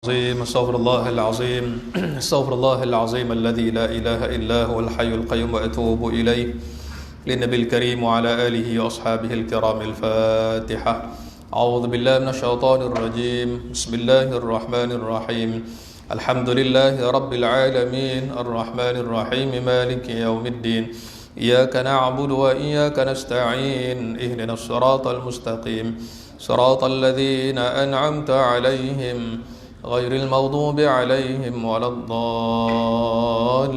استغفر الله العظيم استغفر الله العظيم الذي لا إله إلا هو الحي القيوم وأتوب إليه للنبي الكريم وعلى آله وأصحابه الكرام. الفاتحة. أعوذ بالله من الشيطان الرجيم. بسم الله الرحمن الرحيم. الحمد لله رب العالمين الرحمن الرحيم مالك يوم الدين. إياك نعبد وإياك نستعين اهدنا الصراط المستقيم صراط الذين أنعمت عليهم غير المغضوب عليهم ولا الضالين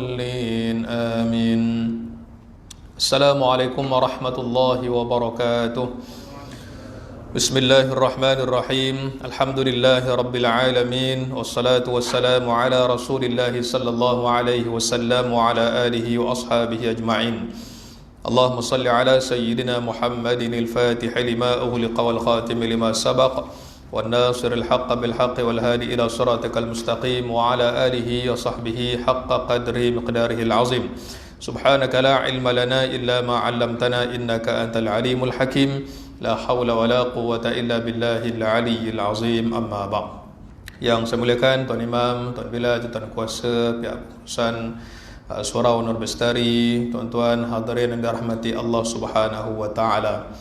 آمين. السلام عليكم ورحمة الله وبركاته. بسم الله الرحمن الرحيم. الحمد لله رب العالمين والصلاة والسلام على رسول الله صلى الله عليه وسلم وعلى آله وأصحابه أجمعين. اللهم صل على سيدنا محمد الفاتح لما أغلق والخاتم لما سبق والناصر الحق بالحق والهادي إلى صراطك المستقيم وعلى آله وصحبه حق قدره مقداره العظيم. سبحانك لا علم لنا إلا ما علمتنا إنك أنت العليم الحكيم. لا حول ولا قوة إلا بالله العلي العظيم. أما بعد. Yang saya muliakan Tuan Imam, Tuan Bilal, Tuan Kuasa, pihak pengurusan Surau Nur Bestari, tuan-tuan hadirin yang dirahmati Allah Subhanahu wa taala.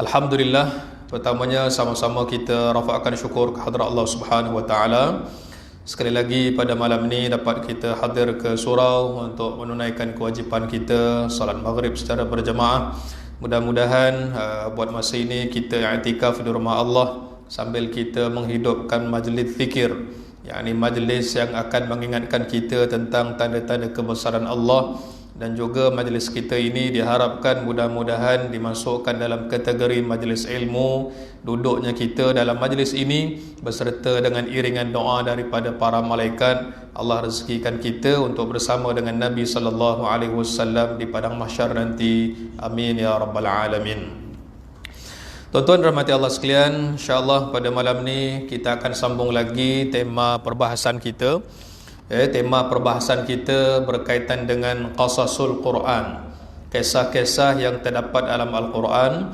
Alhamdulillah, pertamanya sama-sama kita rafa'kan syukur kehadrat Allah Subhanahu wa taala. Sekali lagi pada malam ini dapat kita hadir ke surau untuk menunaikan kewajipan kita salat maghrib secara berjemaah. Mudah-mudahan buat masa ini kita i'tikaf di rumah Allah sambil kita menghidupkan majlis zikir, yakni majlis yang akan mengingatkan kita tentang tanda-tanda kebesaran Allah. Dan juga majlis kita ini diharapkan mudah-mudahan dimasukkan dalam kategori majlis ilmu. Duduknya kita dalam majlis ini beserta dengan iringan doa daripada para malaikat. Allah rezekikan kita untuk bersama dengan Nabi sallallahu alaihi wasallam di padang mahsyar nanti. Amin ya rabbal alamin. Tuan-tuan rahmati Allah sekalian, insya-Allah pada malam ni kita akan sambung lagi tema perbahasan kita. Tema perbahasan kita berkaitan dengan qasasul Quran, kisah-kisah yang terdapat dalam Al-Quran.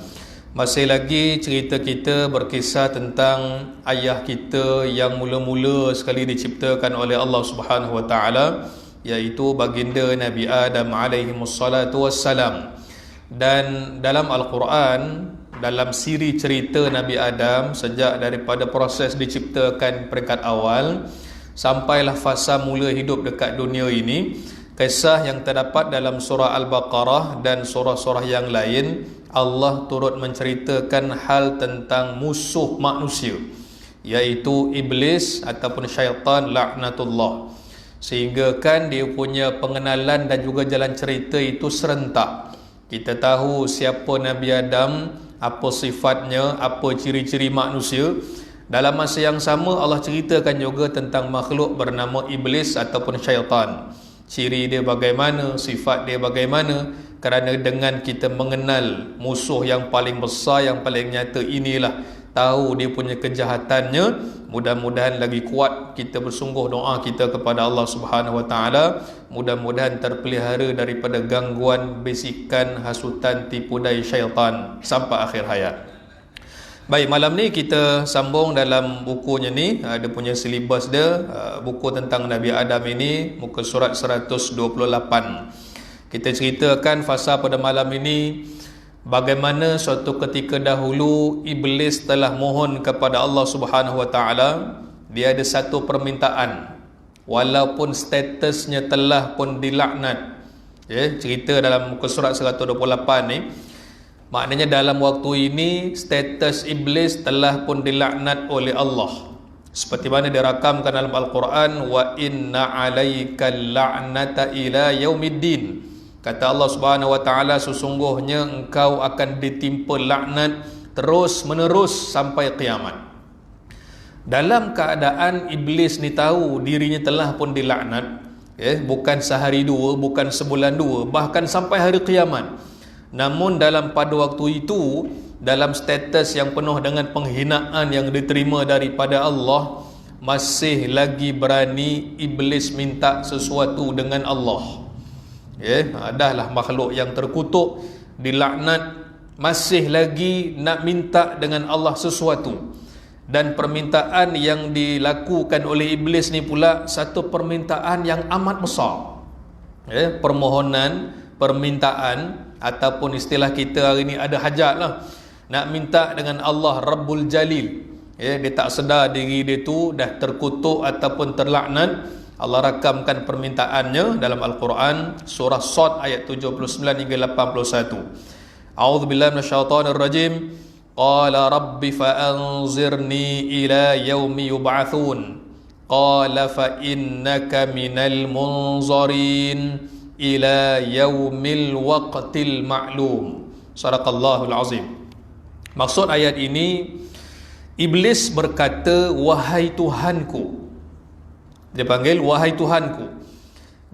Masih lagi cerita kita berkisah tentang ayah kita yang mula-mula sekali diciptakan oleh Allah Subhanahu wa taala, iaitu baginda Nabi Adam alaihi wassalatu wassalam. Dan dalam Al-Quran, dalam siri cerita Nabi Adam sejak daripada proses diciptakan peringkat awal sampailah fasa mula hidup dekat dunia ini, kisah yang terdapat dalam surah Al-Baqarah dan surah-surah yang lain, Allah turut menceritakan hal tentang musuh manusia, iaitu iblis ataupun syaitan laknatullah. Sehingga kan dia punya pengenalan dan juga jalan cerita itu serentak. Kita tahu siapa Nabi Adam, apa sifatnya, apa ciri-ciri manusia. Dalam masa yang sama Allah ceritakan juga tentang makhluk bernama iblis ataupun syaitan. Ciri dia bagaimana, sifat dia bagaimana. Kerana dengan kita mengenal musuh yang paling besar, yang paling nyata inilah, tahu dia punya kejahatannya, mudah-mudahan lagi kuat kita bersungguh doa kita kepada Allah Subhanahu wa taala, mudah-mudahan terpelihara daripada gangguan, bisikan, hasutan, tipu daya syaitan sampai akhir hayat. Baik, malam ni kita sambung dalam bukunya ni, ada punya silibus dia, buku tentang Nabi Adam ini, muka surat 128. Kita ceritakan fasa pada malam ini bagaimana suatu ketika dahulu iblis telah mohon kepada Allah Subhanahu wa taala. Dia ada satu permintaan walaupun statusnya telah pun dilaknat. Cerita dalam muka surat 128 ni, maknanya dalam waktu ini status iblis telah pun dilaknat oleh Allah. Seperti mana dirakamkan dalam Al-Quran, wa inna alaikal la'nata ila yaumiddin. Kata Allah Subhanahu wa taala, sesungguhnya engkau akan ditimpa laknat terus menerus sampai kiamat. Dalam keadaan iblis ni tahu dirinya telah pun dilaknat, bukan sehari dua, bukan sebulan dua, bahkan sampai hari kiamat. Namun dalam pada waktu itu, dalam status yang penuh dengan penghinaan yang diterima daripada Allah, masih lagi berani iblis minta sesuatu dengan Allah. Adahlah makhluk yang terkutuk, dilaknat, masih lagi nak minta dengan Allah sesuatu. Dan permintaan yang dilakukan oleh iblis ni pula satu permintaan yang amat besar. Permohonan, permintaan, ataupun istilah kita hari ni ada hajat lah, nak minta dengan Allah Rabbul Jalil. Dia tak sedar diri dia tu dah terkutuk ataupun terlaknat. Allah rakamkan permintaannya dalam Al-Quran, surah Sad ayat 79 hingga 81. A'udzubillahi minasyaitonir rajim. Qala rabbi fa'anzirni ila yaumi yub'atsun. Qala fa innaka minal munzarin ila yaumil waqtil ma'lum. Sadaqallahul azim. Maksud ayat ini, iblis berkata, wahai Tuhanku. Dia panggil wahai Tuhanku.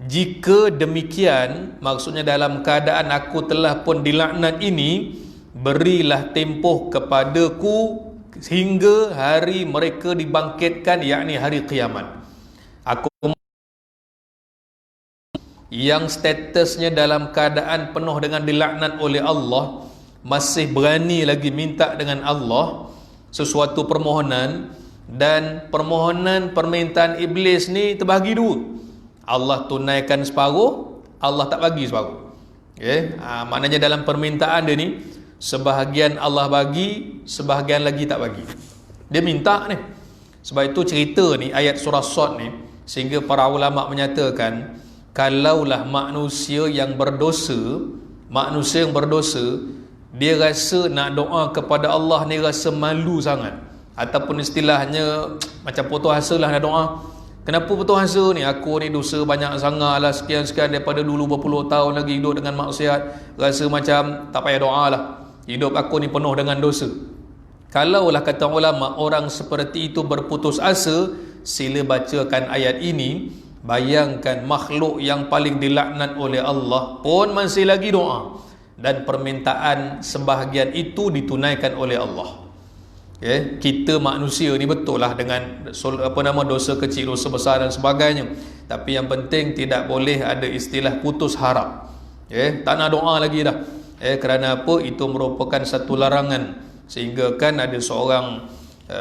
Jika demikian, maksudnya dalam keadaan aku telah pun dilaknat ini, berilah tempoh kepadaku hingga hari mereka dibangkitkan, yakni hari kiamat. Aku yang statusnya dalam keadaan penuh dengan dilaknat oleh Allah, masih berani lagi minta dengan Allah sesuatu permohonan, dan permohonan permintaan iblis ni terbahagi dua. Allah tunaikan separuh, Allah tak bagi separuh. Maknanya dalam permintaan dia ni, sebahagian Allah bagi, sebahagian lagi tak bagi. Dia minta ni. Sebab itu cerita ni, ayat surah Sad ni, sehingga para ulama menyatakan, kalaulah manusia yang berdosa, dia rasa nak doa kepada Allah ni rasa malu sangat, ataupun istilahnya macam putus asa lah nak doa. Kenapa putus asa ni? Aku ni dosa banyak sangat lah, sekian-sekian daripada dulu berpuluh tahun lagi hidup dengan maksiat, rasa macam tak payah doa lah, hidup aku ni penuh dengan dosa. Kalaulah kata ulama orang seperti itu berputus asa, sila bacakan ayat ini. Bayangkan makhluk yang paling dilaknat oleh Allah pun masih lagi doa, dan permintaan sebahagian itu ditunaikan oleh Allah. Kita manusia ni betul lah dengan dosa kecil, dosa besar dan sebagainya, tapi yang penting tidak boleh ada istilah putus harap. Tak nak doa lagi dah. Kerana apa? Itu merupakan satu larangan. Sehingga kan ada seorang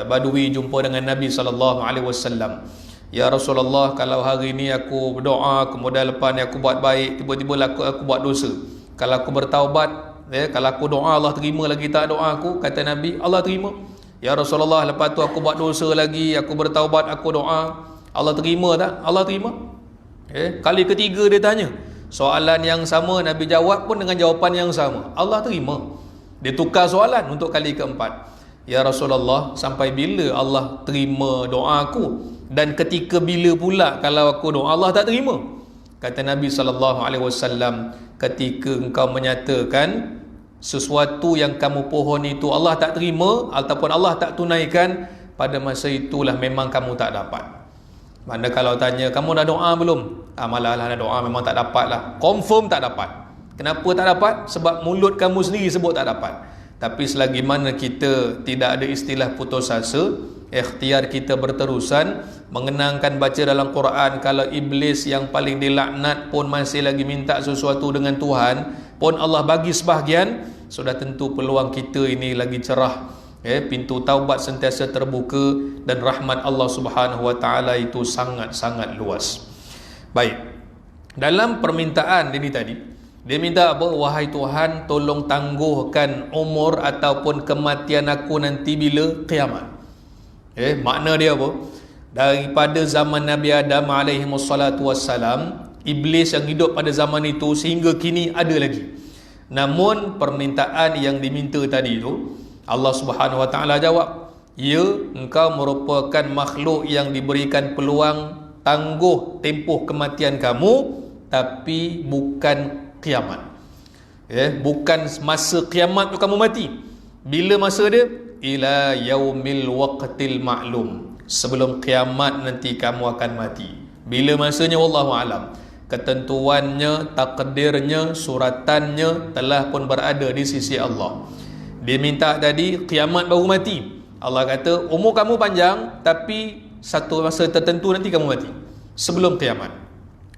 badui jumpa dengan Nabi SAW. Ya Rasulullah, kalau hari ni aku berdoa, kemudian lepas ni aku buat baik, tiba-tiba aku buat dosa. Kalau aku bertaubat, kalau aku doa Allah terima lagi tak doa aku? Kata Nabi, Allah terima. Ya Rasulullah, lepas tu aku buat dosa lagi, aku bertaubat, aku doa, Allah terima tak? Allah terima. Kali ketiga dia tanya soalan yang sama, Nabi jawab pun dengan jawapan yang sama, Allah terima. Dia tukar soalan untuk kali keempat. Ya Rasulullah, sampai bila Allah terima doa aku? Dan ketika bila pula kalau aku doa Allah tak terima? Kata Nabi SAW, ketika engkau menyatakan sesuatu yang kamu pohon itu Allah tak terima ataupun Allah tak tunaikan, pada masa itulah memang kamu tak dapat. Mana kalau tanya, kamu dah doa belum? Malah dah doa, memang tak dapat lah. Confirm tak dapat. Kenapa tak dapat? Sebab mulut kamu sendiri sebut tak dapat. Tapi selagi mana kita tidak ada istilah putus asa, ikhtiar kita berterusan mengenangkan baca dalam Quran, kalau iblis yang paling dilaknat pun masih lagi minta sesuatu dengan Tuhan, pun Allah bagi sebahagian, sudah tentu peluang kita ini lagi cerah. Pintu taubat sentiasa terbuka, dan rahmat Allah Subhanahu Wa Taala itu sangat-sangat luas. Baik, dalam permintaan ini tadi, dia minta apa? Wahai Tuhan, tolong tangguhkan umur ataupun kematian aku nanti bila kiamat. Makna dia apa? Daripada zaman Nabi Adam alaihi wassalatu wassalam, iblis yang hidup pada zaman itu sehingga kini ada lagi. Namun permintaan yang diminta tadi itu, Allah Subhanahu Wa Taala jawab, ya, engkau merupakan makhluk yang diberikan peluang tangguh tempoh kematian kamu, tapi bukan kiamat. Bukan masa kiamat tu kamu mati. Bila masa dia? Ila yaumil waqtil ma'lum. Sebelum kiamat nanti kamu akan mati. Bila masanya wallahu alam. Ketentuannya, takdirnya, suratannya telah pun berada di sisi Allah. Dia minta tadi kiamat baru mati. Allah kata umur kamu panjang, tapi satu masa tertentu nanti kamu mati sebelum kiamat.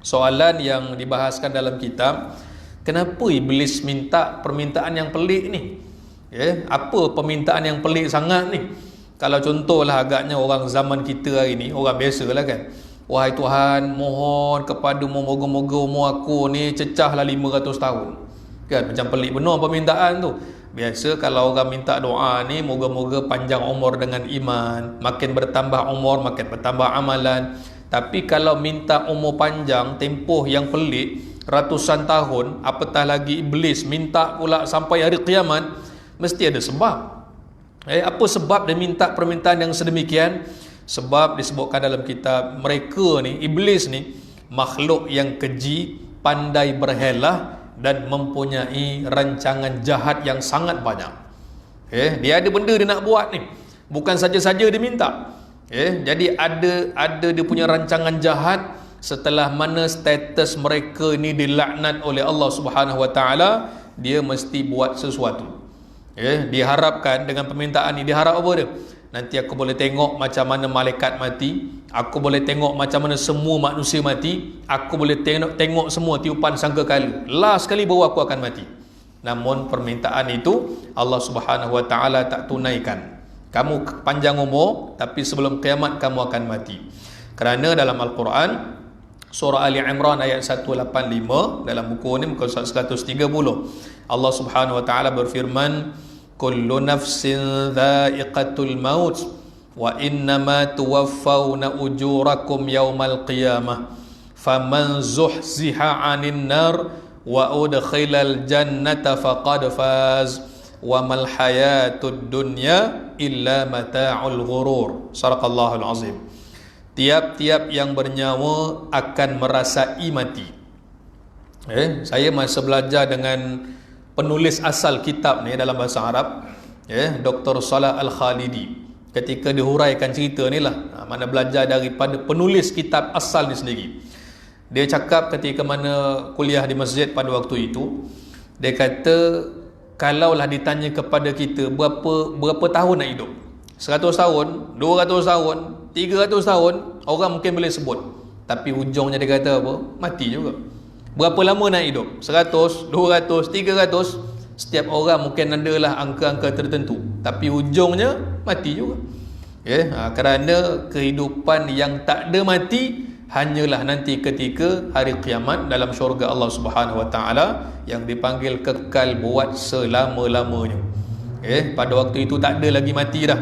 Soalan yang dibahaskan dalam kitab, kenapa iblis minta permintaan yang pelik ni? Apa permintaan yang pelik sangat ni? Kalau contohlah agaknya orang zaman kita hari ni, orang biasa lah kan, wahai Tuhan, mohon kepadamu, moga-moga umur aku ni cecahlah 500 tahun. Kan macam pelik benar permintaan tu. Biasa kalau orang minta doa ni, moga-moga panjang umur dengan iman, makin bertambah umur makin bertambah amalan. Tapi kalau minta umur panjang, tempoh yang pelik, ratusan tahun, apatah lagi iblis minta pula sampai hari kiamat, mesti ada sebab. Apa sebab dia minta permintaan yang sedemikian? Sebab disebutkan dalam kitab, mereka ni, iblis ni, makhluk yang keji, pandai berhelah dan mempunyai rancangan jahat yang sangat banyak. Dia ada benda dia nak buat ni, bukan saja-saja dia minta. Jadi ada dia punya rancangan jahat. Setelah mana status mereka ni dilaknat oleh Allah Subhanahu Wa Taala, dia mesti buat sesuatu. Diharapkan dengan permintaan ni, diharap apa dia? Nanti aku boleh tengok macam mana malaikat mati, aku boleh tengok macam mana semua manusia mati, aku boleh tengok semua tiupan sangkakala, last sekali baru aku akan mati. Namun permintaan itu Allah Subhanahu Wa Taala tak tunaikan. Kamu panjang umur, tapi sebelum kiamat kamu akan mati. Kerana dalam Al-Quran surah Ali Imran ayat 185, dalam buku ni muka surat 130, Allah Subhanahu Wa Taala berfirman, kullu nafsin dha'iqatul maut wa innama tuwaffawna ujurakum yawmal qiyamah faman zuhziha 'anil nar wa udkhilal jannata faqad faz wa mal hayatud dunya illa mata'ul ghurur. Sadaqallahul azim. Tiap-tiap yang bernyawa akan merasai mati. Saya masa belajar dengan penulis asal kitab ni dalam bahasa Arab, Dr. Salah Al-Khalidi, ketika dihuraikan cerita ni lah, mana belajar daripada penulis kitab asal ni sendiri. Dia cakap ketika mana kuliah di masjid pada waktu itu, dia kata, kalaulah ditanya kepada kita berapa tahun nak hidup, 100 tahun, 200 tahun, 300 tahun, orang mungkin boleh sebut, tapi ujungnya dia kata apa? Mati juga. Berapa lama nak hidup? 100, 200, 300, setiap orang mungkin adalah angka-angka tertentu, tapi ujungnya mati juga. Kerana kehidupan yang tak ada mati hanyalah nanti ketika hari kiamat dalam syurga Allah Subhanahu Wa Taala, yang dipanggil kekal buat selama-lamanya. Pada waktu itu tak ada lagi mati dah.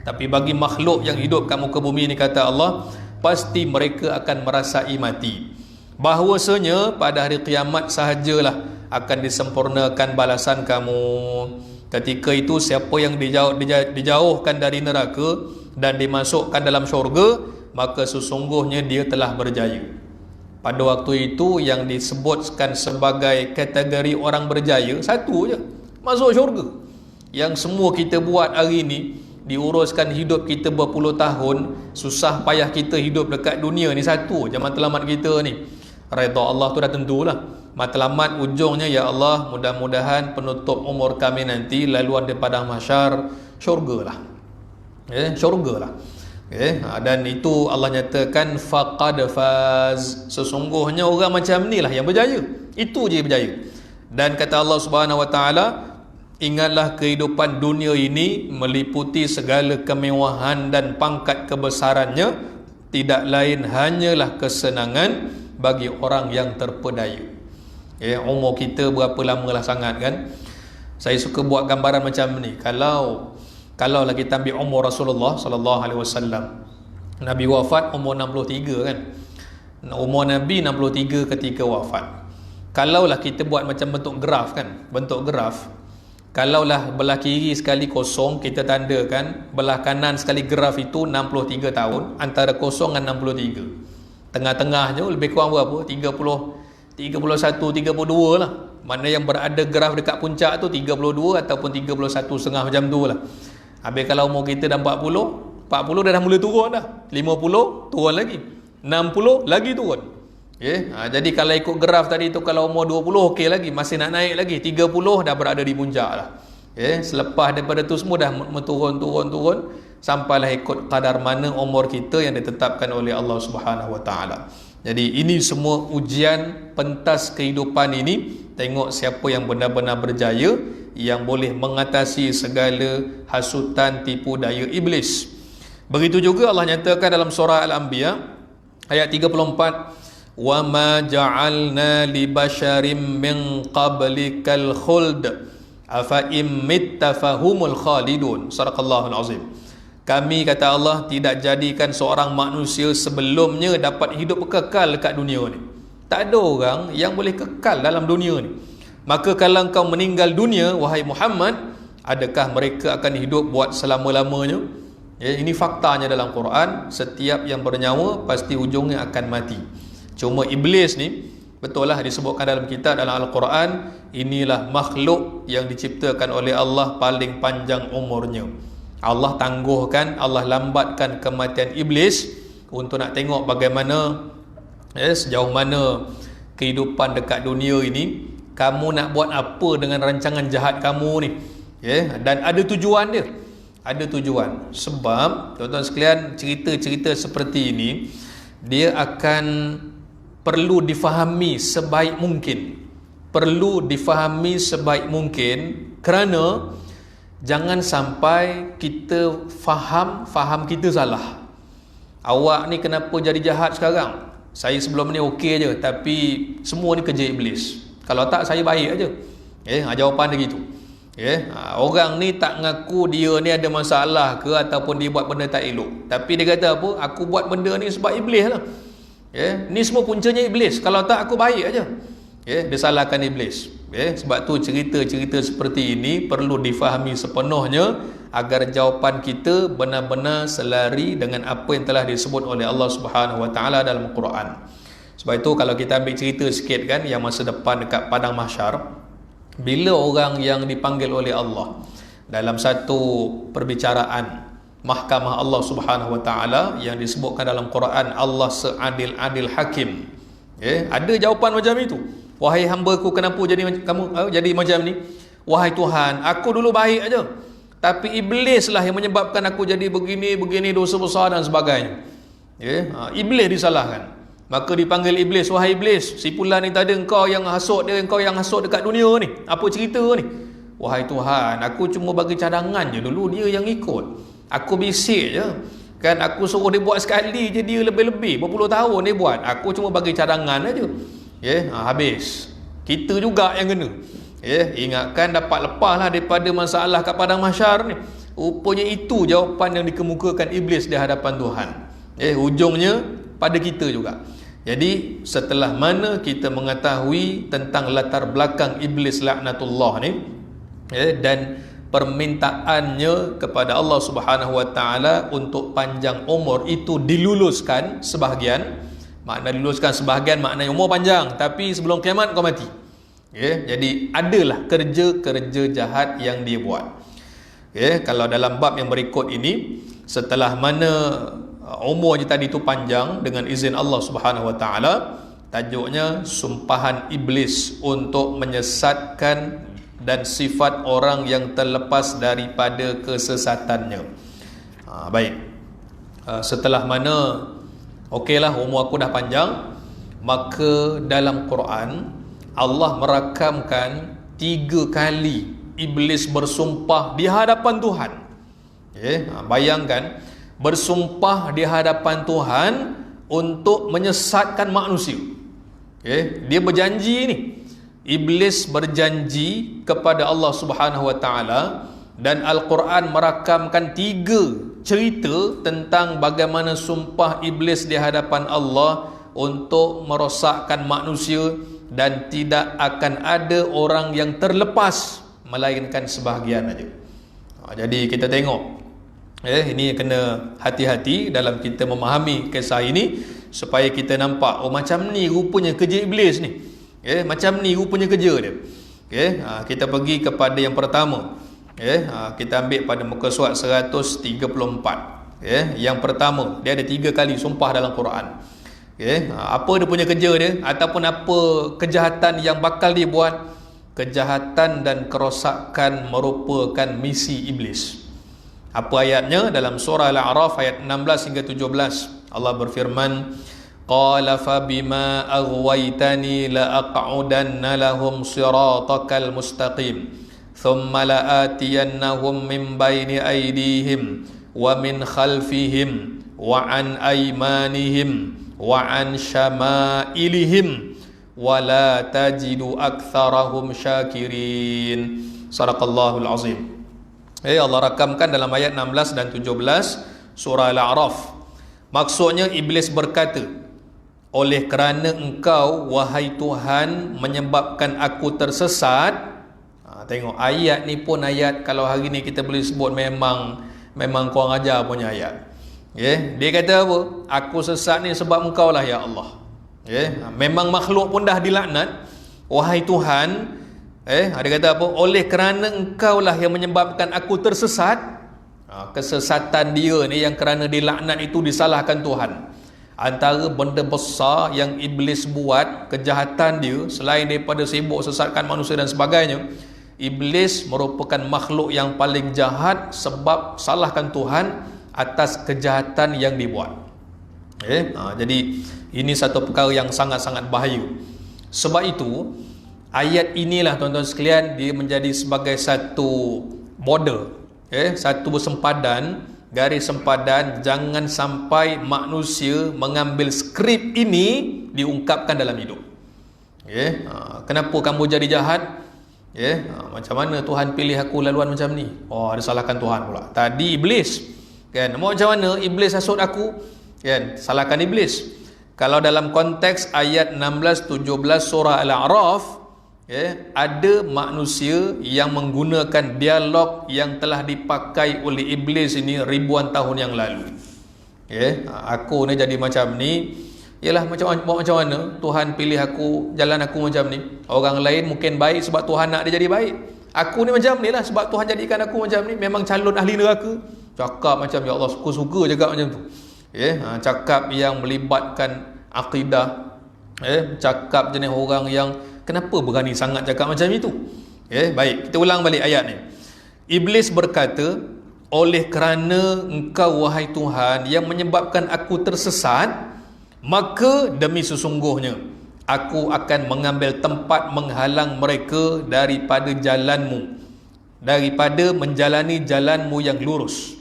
Tapi bagi makhluk yang hidup kat muka bumi ni, kata Allah, pasti mereka akan merasai mati. Bahawasanya pada hari kiamat sahajalah akan disempurnakan balasan kamu. Ketika itu siapa yang dijauhkan dari neraka dan dimasukkan dalam syurga, maka sesungguhnya dia telah berjaya. Pada waktu itu yang disebutkan sebagai kategori orang berjaya satu je, masuk syurga. Yang semua kita buat hari ni, diuruskan hidup kita berpuluh tahun, susah payah kita hidup dekat dunia ni, satu je matlamat kita ni. Redha Allah tu dah tentulah. Matlamat ujungnya, ya Allah, mudah-mudahan penutup umur kami nanti laluan di padang mahsyar syurga lah. Syurga lah. Dan itu Allah nyatakan faqad faz, sesungguhnya orang macam ni lah yang berjaya. Itu je berjaya. Dan kata Allah Subhanahu Wa Taala, ingatlah kehidupan dunia ini meliputi segala kemewahan dan pangkat kebesarannya, tidak lain hanyalah kesenangan bagi orang yang terpedaya. Umur kita berapa lama lah sangat kan. Saya suka buat gambaran macam ni. Kalau lah kita ambil umur Rasulullah sallallahu alaihi wasallam, Nabi wafat umur 63 kan. Umur Nabi 63 ketika wafat. Kalaulah kita buat macam bentuk graf kan, bentuk graf. Kalaulah belah kiri sekali kosong, kita tandakan belah kanan sekali graf itu 63 tahun, antara kosong dengan 63. Tengah-tengahnya lebih kurang berapa? 30, 31, 32 lah. Mana yang berada graf dekat puncak tu 32 ataupun 31 setengah macam tu lah. Habis kalau umur kita dah 40 dah mula turun dah. 50 turun lagi. 60 lagi turun. Jadi kalau ikut graf tadi tu, kalau umur 20 okey lagi, masih nak naik lagi. 30 dah berada di puncak lah. Selepas daripada tu semua dah turun sampailah ikut kadar mana umur kita yang ditetapkan oleh Allah Subhanahu Wa Taala. Jadi ini semua ujian pentas kehidupan ini. Tengok siapa yang benar-benar berjaya, yang boleh mengatasi segala hasutan tipu daya iblis. Begitu juga Allah nyatakan dalam surah Al-Anbiya ayat 34, wa ma ja'alna li basharim min qablikal khuld afa im mitta fahumul khalidun. Sadaqallahul azim. Kami, kata Allah, tidak jadikan seorang manusia sebelumnya dapat hidup kekal dekat dunia ni. Tak ada orang yang boleh kekal dalam dunia ni. Maka kalau engkau meninggal dunia, wahai Muhammad, adakah mereka akan hidup buat selama-lamanya? Ya, ini faktanya dalam Quran. Setiap yang bernyawa pasti ujungnya akan mati. Cuma iblis ni, betul lah disebutkan dalam kitab, dalam Al-Quran, inilah makhluk yang diciptakan oleh Allah paling panjang umurnya. Allah tangguhkan, Allah lambatkan kematian iblis untuk nak tengok bagaimana, sejauh mana kehidupan dekat dunia ini, kamu nak buat apa dengan rancangan jahat kamu ni. Dan ada tujuan dia. Ada tujuan. Sebab tuan-tuan sekalian, cerita-cerita seperti ini dia akan perlu difahami sebaik mungkin. Perlu difahami sebaik mungkin, kerana jangan sampai kita faham kita salah. Awak ni kenapa jadi jahat sekarang? Saya sebelum ni okey je, tapi semua ni kerja iblis. Kalau tak, saya baik aja. Jawapan dia gitu. Orang ni tak ngaku dia ni ada masalah ke ataupun dia buat benda tak elok, tapi dia kata apa? Aku buat benda ni sebab iblis lah. Ni semua puncanya iblis. Kalau tak, aku baik aja. Dia salahkan iblis. Sebab tu cerita-cerita seperti ini perlu difahami sepenuhnya agar jawapan kita benar-benar selari dengan apa yang telah disebut oleh Allah Subhanahu Wa Taala dalam Quran. Sebab itu kalau kita ambil cerita sikit kan, yang masa depan dekat padang mahsyar, bila orang yang dipanggil oleh Allah dalam satu perbicaraan mahkamah Allah Subhanahu Wa Taala yang disebutkan dalam Quran, Allah seadil-adil hakim. Ada jawapan macam itu. Wahai hamba-Ku, kenapa kamu jadi macam ni? Wahai Tuhan, aku dulu baik aja, tapi iblis lah yang menyebabkan aku jadi begini, dosa besar dan sebagainya. Iblis disalahkan. Maka dipanggil iblis, wahai iblis, si fulan ni tadi engkau yang hasut dia, engkau yang hasut dekat dunia ni. Apa cerita ni? Wahai Tuhan, aku cuma bagi cadangan je dulu, dia yang ikut. Aku bisik je. Kan aku suruh dia buat sekali je, dia lebih-lebih berpuluh tahun dia buat. Aku cuma bagi cadangan aja. Habis. Kita juga yang kena. Ingatkan dapat lepas lah daripada masalah kat padang mahsyar ni. Rupanya itu jawapan yang dikemukakan iblis di hadapan Tuhan. Ujungnya pada kita juga. Jadi setelah mana kita mengetahui tentang latar belakang iblis laknatullah ni, dan permintaannya kepada Allah Subhanahu Wa Taala untuk panjang umur itu diluluskan sebahagian. Makna diluluskan sebahagian maknanya umur panjang, tapi sebelum kiamat kau mati. Jadi adalah kerja-kerja jahat yang dia buat. Kalau dalam bab yang berikut ini, setelah mana umurnya tadi itu panjang dengan izin Allah Subhanahu Wa Taala, tajuknya sumpahan iblis untuk menyesatkan dan sifat orang yang terlepas daripada kesesatannya. Baik. Setelah mana okeylah umur aku dah panjang, maka dalam Quran Allah merakamkan 3 kali iblis bersumpah di hadapan Tuhan. Bayangkan, bersumpah di hadapan Tuhan untuk menyesatkan manusia. Dia berjanji ni. Iblis berjanji kepada Allah Subhanahu Wa Taala, dan Al-Quran merakamkan 3 cerita tentang bagaimana sumpah iblis di hadapan Allah untuk merosakkan manusia, dan tidak akan ada orang yang terlepas melainkan sebahagian aja. Jadi kita tengok, ini kena hati-hati dalam kita memahami kisah ini, supaya kita nampak, oh macam ni rupanya kerja iblis ni. Macam ni rupanya kerja dia. Kita pergi kepada yang pertama. Kita ambil pada muka surat 134. Yang pertama, dia ada 3 kali sumpah dalam Quran. Apa dia punya kerja dia, ataupun apa kejahatan yang bakal dia buat? Kejahatan dan kerosakan merupakan misi iblis. Apa ayatnya? Dalam surah Al-A'raf ayat 16 hingga 17, Allah berfirman, qala fa bima aghwaytani la aq'udanna lahum siratakal mustaqim thumma la'atiyannahum min baini aydihim wa min khalfihim wa an aymanihim wa an syama'ilihim wa la tajidu aktsarahum syakirin. Sadaqallahul azim. Allah rakamkan dalam ayat 16 dan 17 surah Al-A'raf. Maksudnya iblis berkata, oleh kerana engkau wahai Tuhan menyebabkan aku tersesat. Tengok ayat ni pun ayat kalau hari ni kita boleh sebut memang kurang ajar punya ayat. Dia kata apa? Aku sesat ni sebab engkau lah ya Allah. Memang makhluk pun dah dilaknat. Wahai Tuhan, dia kata apa? Oleh kerana engkau lah yang menyebabkan aku tersesat. Kesesatan dia ni yang kerana dilaknat itu disalahkan Tuhan. Antara benda besar yang iblis buat, kejahatan dia, selain daripada sibuk sesatkan manusia dan sebagainya, iblis merupakan makhluk yang paling jahat sebab salahkan Tuhan atas kejahatan yang dibuat. Jadi ini satu perkara yang sangat-sangat bahaya. Sebab itu ayat inilah tuan-tuan sekalian, dia menjadi sebagai satu border, satu sempadan, garis sempadan, jangan sampai manusia mengambil skrip ini diungkapkan dalam hidup. Kenapa kamu jadi jahat? Macam mana Tuhan pilih aku laluan macam ni? Dia salahkan Tuhan pula. Tadi iblis, kan? Macam mana iblis hasut aku? Kan? Salahkan iblis. Kalau dalam konteks ayat 16-17 surah Al-A'raf, ada manusia yang menggunakan dialog yang telah dipakai oleh iblis ini ribuan tahun yang lalu. Aku ni jadi macam ni, ialah macam mana Tuhan pilih aku, jalan aku macam ni. Orang lain mungkin baik sebab Tuhan nak dia jadi baik. Aku ni macam ni lah sebab Tuhan jadikan aku macam ni. Memang calon ahli neraka. Cakap macam ya Allah, suka-suka cakap macam tu. Cakap yang melibatkan akidah. Cakap jenis orang yang kenapa berani sangat cakap macam itu. Baik, kita ulang balik ayat ni. Iblis berkata, oleh kerana engkau wahai Tuhan yang menyebabkan aku tersesat, maka demi sesungguhnya aku akan mengambil tempat menghalang mereka daripada jalanmu, daripada menjalani jalanmu yang lurus.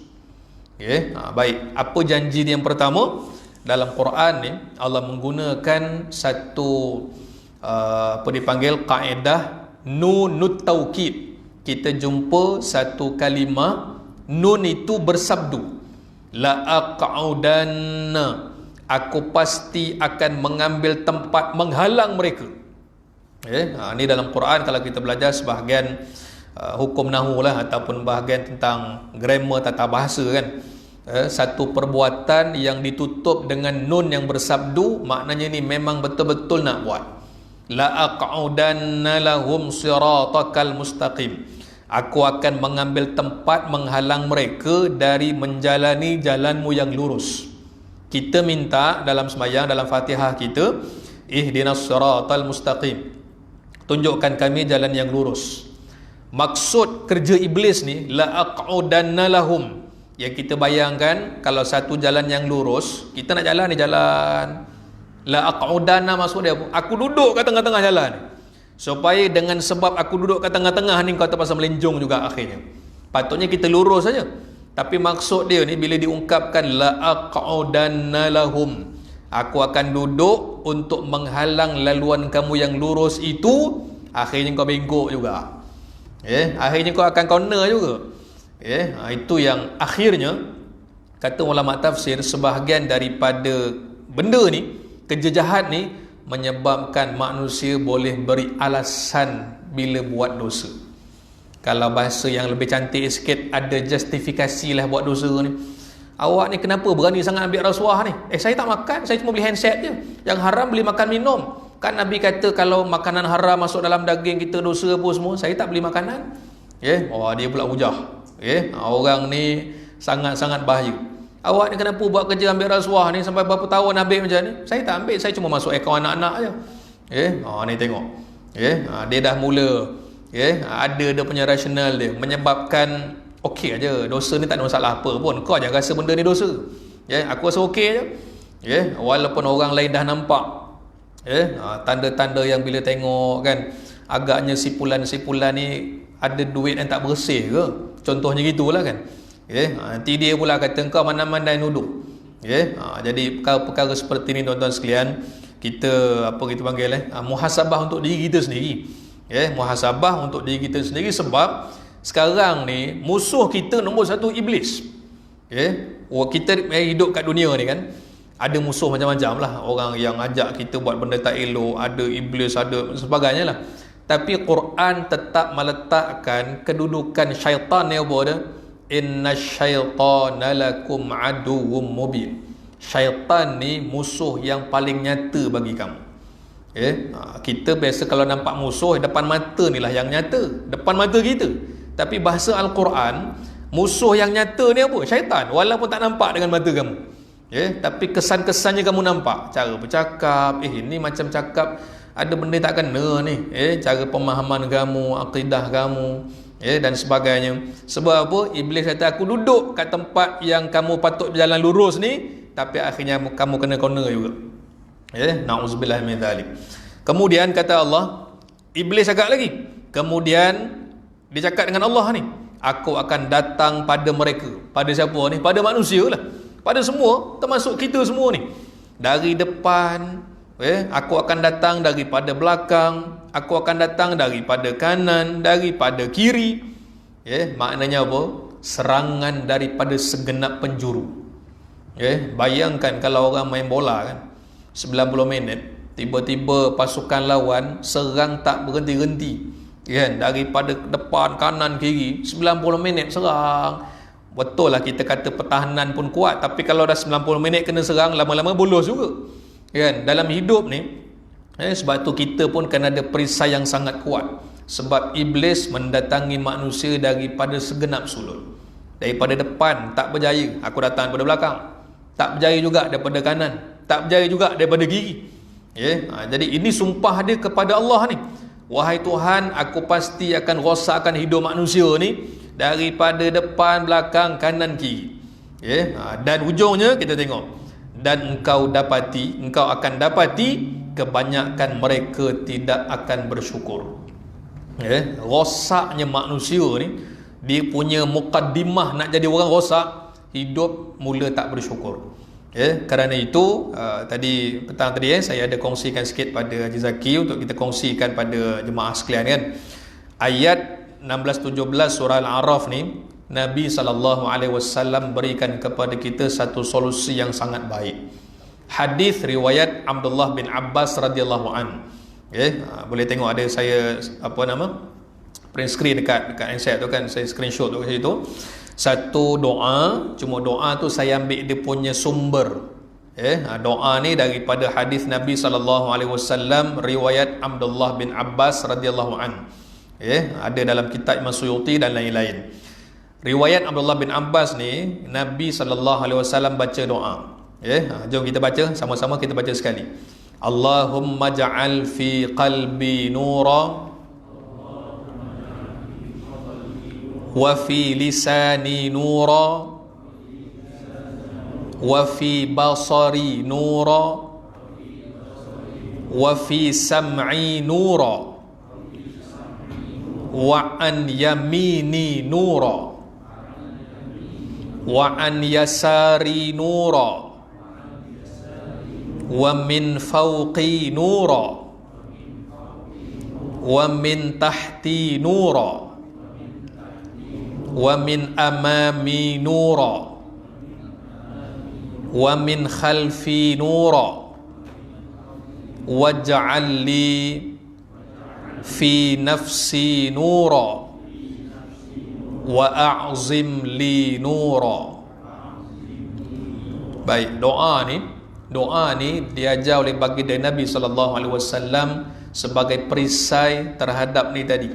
Baik, apa janji yang pertama? Dalam Quran ni Allah menggunakan satu apa dipanggil kaedah nunut taukid. Kita jumpa satu kalimah nun itu bersabdu, la aq'udanna, aku pasti akan mengambil tempat menghalang mereka. Ini dalam Quran kalau kita belajar sebahagian hukum nahwu lah, ataupun bahagian tentang grammar tata bahasa kan. Satu perbuatan yang ditutup dengan nun yang bersabdu, maknanya ni memang betul-betul nak buat. La aq'udanna lahum siratakal mustaqim, aku akan mengambil tempat menghalang mereka dari menjalani jalanmu yang lurus. Kita minta dalam sembahyang, dalam Fatihah kita, ihdinas siratal mustaqim, tunjukkan kami jalan yang lurus. Maksud kerja iblis ni, la aq'udanna lahum, yang kita bayangkan kalau satu jalan yang lurus, kita nak jalan ni jalan, la aq'udanna maksud dia, aku duduk kat tengah-tengah jalan, supaya dengan sebab aku duduk kat tengah-tengah ni kau terpaksa melenjong juga akhirnya. Patutnya kita lurus saja, tapi maksud dia ni bila diungkapkan la aq'udanna lahum, aku akan duduk untuk menghalang laluan kamu yang lurus itu, akhirnya kau bengkok juga. Akhirnya kau akan corner juga. Itu yang akhirnya kata ulama tafsir, sebahagian daripada benda ni, kerja jahat ni, menyebabkan manusia boleh beri alasan bila buat dosa. Kalau bahasa yang lebih cantik sikit, ada justifikasi lah buat dosa ni. Awak ni kenapa berani sangat ambil rasuah ni? Saya tak makan, saya cuma beli handset je. Yang haram beli makan minum. Kan Nabi kata kalau makanan haram masuk dalam daging kita dosa apa semua. Saya tak beli makanan. Dia pula hujah. Orang ni sangat-sangat bahaya. Awak ni kenapa buat kerja ambil rasuah ni sampai berapa tahun ambil macam ni? Saya tak ambil, saya cuma masuk akaun anak-anak je. Ni tengok. Dia dah mula ada dia punya rasional dia, menyebabkan okey aja, dosa ni tak ada masalah apa pun. Kau jangan rasa benda ni dosa. Aku rasa okey je. Walaupun orang lain dah nampak tanda-tanda yang bila tengok kan, agaknya sipulan-sipulan ni ada duit yang tak bersih ke? Contohnya gitulah kan. Nanti dia pula kata kau mana mandai nuduh. Jadi perkara-perkara seperti ni tuan-tuan sekalian, kita apa kita panggil muhasabah untuk diri kita sendiri. Muhasabah untuk diri kita sendiri, sebab sekarang ni musuh kita nombor satu iblis. Kita hidup kat dunia ni kan, ada musuh macam-macam lah. Orang yang ajak kita buat benda tak elok, ada iblis, ada sebagainya lah. Tapi Quran tetap meletakkan kedudukan syaitan ni apa dia? Inna syaitana lakum aduwwum mubin. Syaitan ni musuh yang paling nyata bagi kamu. Kita biasa kalau nampak musuh depan mata ni lah yang nyata, depan mata kita. Tapi bahasa Al-Quran, musuh yang nyata ni apa? Syaitan, walaupun tak nampak dengan mata kamu. Tapi kesan-kesannya kamu nampak. Cara bercakap, ini macam cakap ada benda tak kena ni. Cara pemahaman kamu, akidah kamu, dan sebagainya. Sebab apa? Iblis kata aku duduk kat tempat yang kamu patut berjalan lurus ni, tapi akhirnya kamu kena corner juga. Na'udzubillah min dzalik. Kemudian kata Allah, iblis cakap lagi. Kemudian dia cakap dengan Allah ni, aku akan datang pada mereka. Pada siapa ni? Pada manusia lah. Pada semua, termasuk kita semua ni. Dari depan, aku akan datang daripada belakang, aku akan datang daripada kanan, daripada kiri. Maknanya apa? Serangan daripada segenap penjuru. Bayangkan kalau orang main bola kan, 90 minit, tiba-tiba pasukan lawan serang tak berhenti-henti, daripada depan, kanan, kiri, 90 minit serang. Betul lah kita kata pertahanan pun kuat, tapi kalau dah 90 minit kena serang, lama-lama bolos juga. Dalam hidup ni, sebab tu kita pun kena ada perisai yang sangat kuat. Sebab iblis mendatangi manusia daripada segenap sudut. Daripada depan tak berjaya, aku datang daripada belakang. Tak berjaya juga daripada kanan, tak berjaya juga daripada kiri. Jadi ini sumpah dia kepada Allah ni. Wahai Tuhan, aku pasti akan rosakkan hidup manusia ni daripada depan, belakang, kanan, kiri. Dan ujungnya kita tengok, dan engkau akan dapati kebanyakan mereka tidak akan bersyukur. Rosaknya manusia ni, dia punya mukaddimah nak jadi orang rosak, hidup mula tak bersyukur. Kerana itu tadi petang tadi saya ada kongsikan sikit pada Haji Zaki untuk kita kongsikan pada jemaah sekalian kan. Ayat 16-17 surah Al-A'raf ni, Nabi SAW berikan kepada kita satu solusi yang sangat baik. Hadis riwayat Abdullah bin Abbas radhiyallahu an. Boleh tengok ada saya print screen dekat handset tu kan, saya screenshot tu kat situ. Satu doa, cuma doa tu saya ambil dia punya sumber. Doa ni daripada hadis Nabi SAW riwayat Abdullah bin Abbas radhiyallahu an. Ada dalam kitab Imam Suyuti dan lain-lain. Riwayat Abdullah bin Abbas ni, Nabi SAW baca doa. Jom kita baca sama-sama, kita baca sekali. Allahumma ja'al fi qalbi nura wa fi lisani nura wa fi basari nura wa fi sam'i nura wa an yamini nura wa an yasari nura wa min fawqi nura wa min tahti nura wa min amami nura wa min khalfi nura waj'al li fi nafsi nura wa a'zim li nura. Baik, doa ni diajar oleh baginda Nabi SAW sebagai perisai terhadap ni tadi,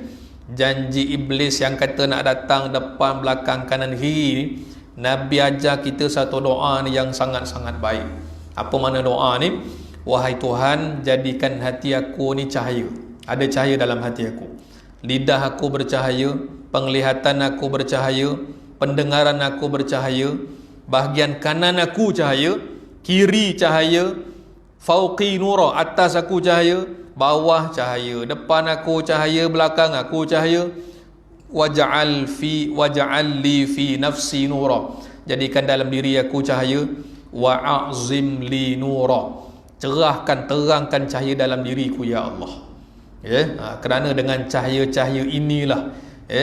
janji iblis yang kata nak datang depan, belakang, kanan, kiri. Nabi ajar kita satu doa ni yang sangat-sangat baik. Apa makna doa ni? Wahai Tuhan, jadikan hati aku ni cahaya. Ada cahaya dalam hati aku. Lidah aku bercahaya, penglihatan aku bercahaya, pendengaran aku bercahaya, bahagian kanan aku cahaya, kiri cahaya, fauqi nura, atas aku cahaya, bawah cahaya, depan aku cahaya, belakang aku cahaya, waj'al li fi nafsi nura, jadikan dalam diri aku cahaya, wa'azim li nura, cerahkan, terangkan cahaya dalam diriku ya Allah. Kerana dengan cahaya-cahaya inilah,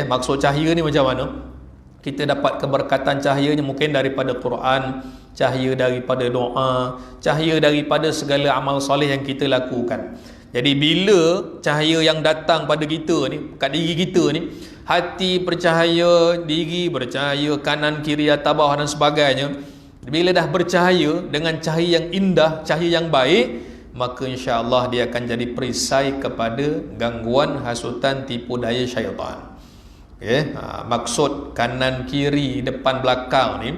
maksud cahaya ni macam mana? Kita dapat keberkatan cahayanya mungkin daripada Quran, cahaya daripada doa, cahaya daripada segala amal soleh yang kita lakukan. Jadi bila cahaya yang datang pada kita ni, kat diri kita ni, hati bercahaya, diri bercahaya, kanan kiri atas bawah dan sebagainya, bila dah bercahaya dengan cahaya yang indah, cahaya yang baik, maka insya-Allah dia akan jadi perisai kepada gangguan, hasutan, tipu daya syaitan. Maksud kanan kiri depan belakang ni,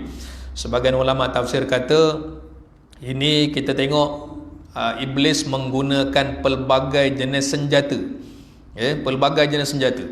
sebagian ulama tafsir kata ini kita tengok iblis menggunakan pelbagai jenis senjata. Pelbagai jenis senjata.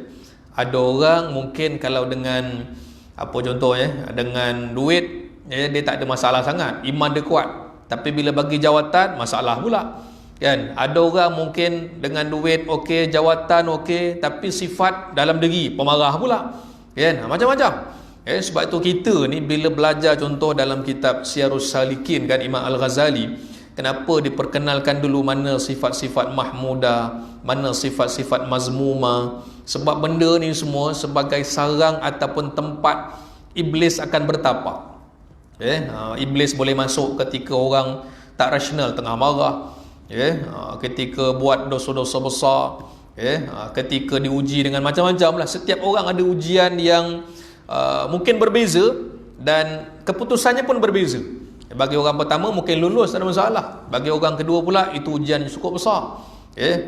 Ada orang mungkin kalau dengan apa contohnya, dengan duit, dia tak ada masalah sangat, iman dia kuat. Tapi bila bagi jawatan, masalah pula. Kan? Ada orang mungkin dengan duit okey, jawatan okey, tapi sifat dalam diri pemarah pula. Kan? Macam-macam. Sebab itu kita ni bila belajar contoh dalam kitab Siyarus Salikin kan, Imam Al-Ghazali, kenapa diperkenalkan dulu mana sifat-sifat mahmudah, mana sifat-sifat mazmumah? Sebab benda ni semua sebagai sarang ataupun tempat iblis akan bertapak. Iblis boleh masuk ketika orang tak rasional tengah marah, ketika buat dosa-dosa besar, ketika diuji dengan macam-macam lah. Setiap orang ada ujian yang mungkin berbeza dan keputusannya pun berbeza. Bagi orang pertama mungkin lulus, tak ada masalah. Bagi orang kedua pula itu ujian yang cukup besar.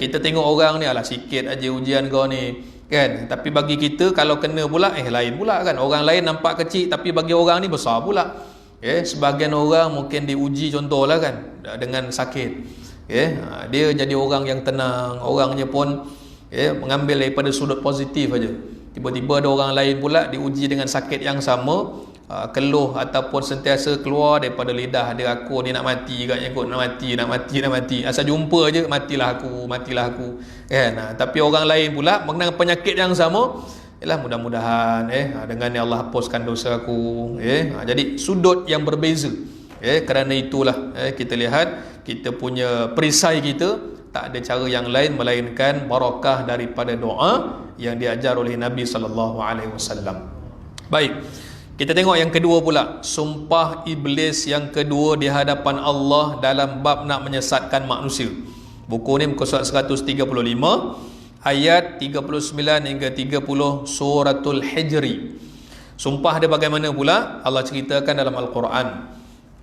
Kita tengok orang ni, alah sikit aja ujian kau ni, kan? Tapi bagi kita kalau kena pula lain pula kan. Orang lain nampak kecil tapi bagi orang ni besar pula. Sebahagian orang mungkin diuji contohlah kan dengan sakit. Dia jadi orang yang tenang, orangnya pun mengambil daripada sudut positif aja. Tiba-tiba ada orang lain pula diuji dengan sakit yang sama, keluh ataupun sentiasa keluar daripada lidah dia, aku ni nak mati katnya kot, nak mati. Asal jumpa aje matilah aku kan. Tapi orang lain pula mengenang penyakit yang sama, mudah-mudahan dengan ni Allah hapuskan dosa aku. Jadi sudut yang berbeza. Kerana itulah kita lihat kita punya perisai kita tak ada cara yang lain melainkan barakah daripada doa yang diajar oleh Nabi sallallahu alaihi wasallam. Baik, kita tengok yang kedua pula, sumpah iblis yang kedua di hadapan Allah dalam bab nak menyesatkan manusia. Buku ni muka surat 135 ayat 39 hingga 30 suratul Hijri. Sumpah dia bagaimana pula? Allah ceritakan dalam Al-Quran,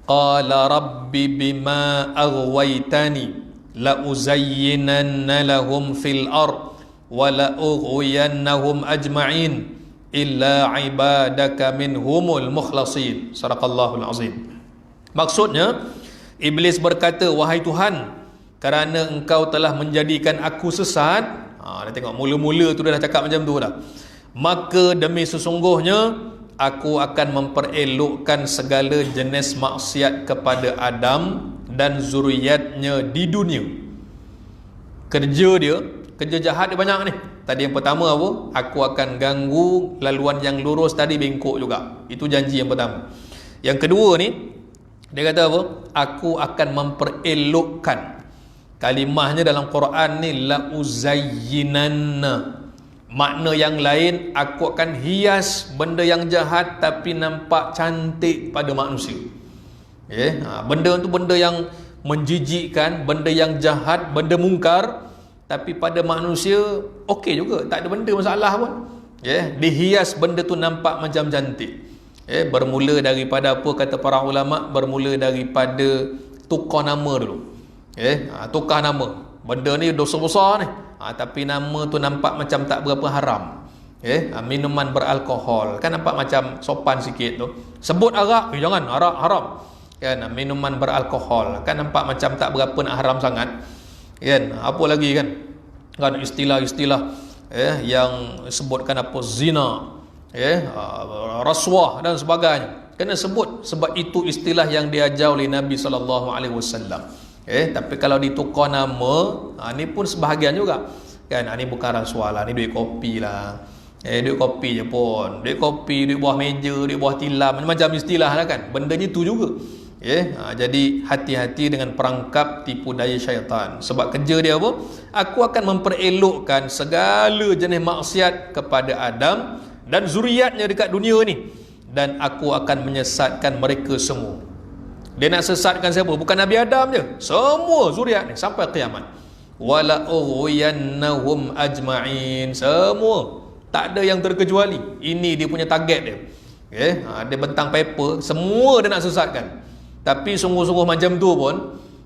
qala rabbi bima aghwaytani la uzayyinanna lahum fil ard wa la ughwiyannahum ajma'in illa ibadaka minhumul mukhlasin. Sadaqallahul azim. Maksudnya iblis berkata, wahai Tuhan, kerana engkau telah menjadikan aku sesat. Dia tengok mula-mula tu dah cakap macam tu dah. Maka demi sesungguhnya aku akan memperelokkan segala jenis maksiat kepada Adam dan zuriatnya di dunia. Kerja jahat dia banyak ni. Tadi yang pertama apa? Aku akan ganggu laluan yang lurus, tadi bengkok juga. Itu janji yang pertama. Yang kedua ni, dia kata apa? Aku akan memperelokkan. Kalimahnya dalam Quran ni la uzayyinanna. Makna yang lain, aku akan hias benda yang jahat tapi nampak cantik pada manusia. Benda tu benda yang menjijikkan, benda yang jahat, benda mungkar, tapi pada manusia okey juga, tak ada benda masalah pun. Dihias benda tu nampak macam cantik. Bermula daripada apa kata para ulama? Bermula daripada tukar nama dulu. Tukar nama. Benda ni dosa besar ni, tapi nama tu nampak macam tak berapa haram. Minuman beralkohol kan nampak macam sopan sikit tu. Sebut arak, jangan, arak haram. Kan, minuman beralkohol kan nampak macam tak berapa nak haram sangat. Kan, apa lagi kan? Kan istilah-istilah yang sebutkan apa, zina, rasuah dan sebagainya. Kena sebut sebab itu istilah yang diajar oleh Nabi sallallahu alaihi wasallam. Tapi kalau ditukar nama, ni pun sebahagian juga. Kan, ni bukan rasuah lah, ni duit kopi lah. Duit kopi je pun. Duit kopi, duit buah meja, duit buah tilam, macam-macam istilah lah kan. Bendanya tu juga. Jadi hati-hati dengan perangkap tipu daya syaitan. Sebab kerja dia apa? Aku akan memperelokkan segala jenis maksiat kepada Adam dan zuriatnya dekat dunia ni. Dan aku akan menyesatkan mereka semua. Dia nak sesatkan siapa? Bukan Nabi Adam je. Semua zuriat ni sampai kiamat. Wala ughwiyannahum ajma'in. Semua. Tak ada yang terkecuali. Ini dia punya target dia. Dia bentang paper, semua dia nak sesatkan. Tapi sungguh-sungguh macam tu pun,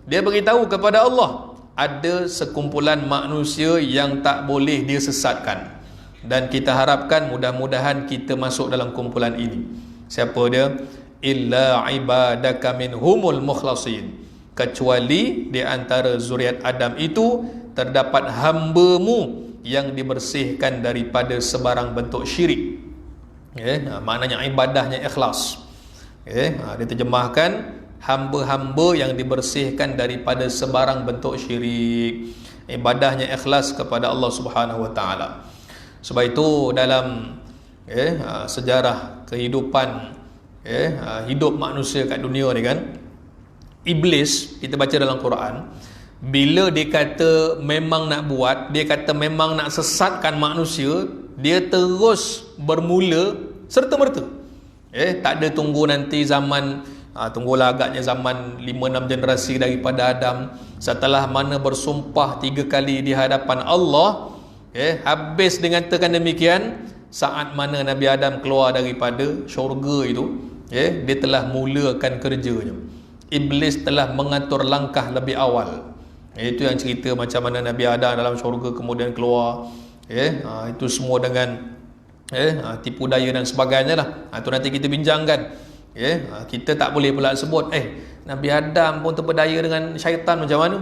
dia beritahu kepada Allah, ada sekumpulan manusia yang tak boleh dia sesatkan. Dan kita harapkan mudah-mudahan kita masuk dalam kumpulan ini. Siapa dia? Illa ibadaka minhumul mukhlasin. Kecuali di antara zuriat Adam itu terdapat hamba-Mu yang dibersihkan daripada sebarang bentuk syirik. Maknanya ibadahnya ikhlas. Diterjemahkan hamba-hamba yang dibersihkan daripada sebarang bentuk syirik. Ibadahnya ikhlas kepada Allah Subhanahu wa taala. Sebab itu dalam sejarah kehidupan hidup manusia kat dunia ni kan, iblis, kita baca dalam Quran, bila dia kata memang nak buat, dia kata memang nak sesatkan manusia, dia terus bermula serta-merta. Tak ada tunggu nanti zaman, tunggulah agaknya zaman 5-6 generasi daripada Adam, setelah mana bersumpah 3 kali di hadapan Allah, habis mengatakan demikian, saat mana Nabi Adam keluar daripada syurga itu, dia telah mulakan kerjanya. Iblis telah mengatur langkah lebih awal. Itu yang cerita macam mana Nabi Adam dalam syurga kemudian keluar. Itu semua dengan tipu daya dan sebagainya lah. Itu nanti kita bincangkan. Kita tak boleh pula sebut Nabi Adam pun terpedaya dengan syaitan macam mana.